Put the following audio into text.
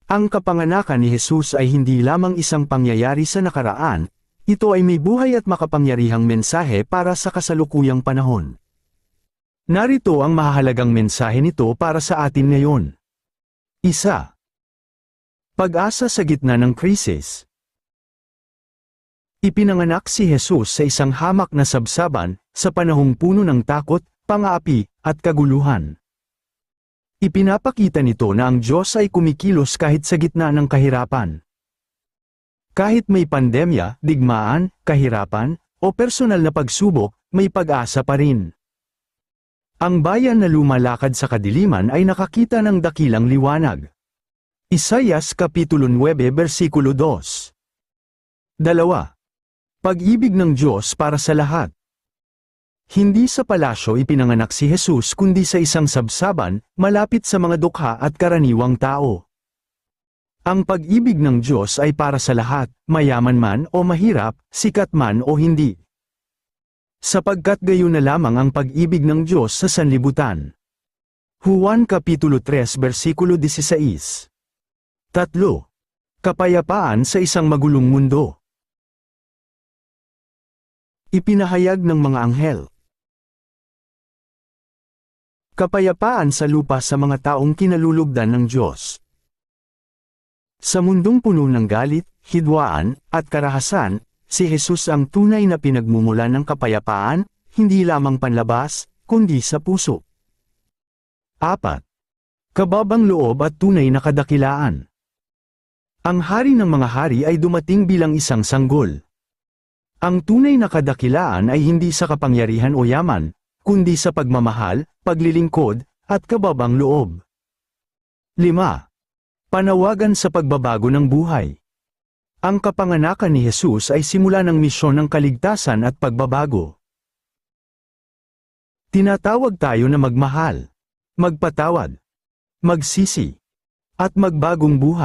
Ang kapanganakan ni Jesus ay hindi lamang isang pangyayari sa nakaraan, ito ay may buhay at makapangyarihang mensahe para sa kasalukuyang panahon. Narito ang mahahalagang mensahe nito para sa atin ngayon. 1. Pag-asa sa gitna ng krisis. Ipinanganak si Jesus sa isang hamak na sabsaban, sa panahong puno ng takot, pang-aapi, at kaguluhan. Ipinapakita nito na ang Diyos ay kumikilos kahit sa gitna ng kahirapan. Kahit may pandemya, digmaan, kahirapan, o personal na pagsubok, may pag-asa pa rin. Ang bayan na lumalakad sa kadiliman ay nakakita ng dakilang liwanag. Isaias Kapitulo 9 versikulo 2. 2. Pag-ibig ng Diyos para sa lahat. Hindi sa palasyo ipinanganak si Jesus kundi sa isang sabsaban, malapit sa mga dukha at karaniwang tao. Ang pag-ibig ng Diyos ay para sa lahat, mayaman man o mahirap, sikat man o hindi. Sapagkat gayon na lamang ang pag-ibig ng Diyos sa sanlibutan. Juan Kapitulo 3 versikulo 16. 3. Kapayapaan sa isang magulong mundo. Ipinahayag ng mga anghel. Kapayapaan sa lupa sa mga taong kinalulugdan ng Diyos. Sa mundong puno ng galit, hidwaan, at karahasan, si Jesus ang tunay na pinagmumulan ng kapayapaan, hindi lamang panlabas, kundi sa puso. 4. Kababang loob at tunay na kadakilaan. Ang hari ng mga hari ay dumating bilang isang sanggol. Ang tunay na kadakilaan ay hindi sa kapangyarihan o yaman, kundi sa pagmamahal, paglilingkod, at kababang loob. 5. Panawagan sa pagbabago ng buhay. Ang kapanganakan ni Jesus ay simula ng misyon ng kaligtasan at pagbabago. Tinatawag tayo na magmahal, magpatawad, magsisi, at magbagong buhay.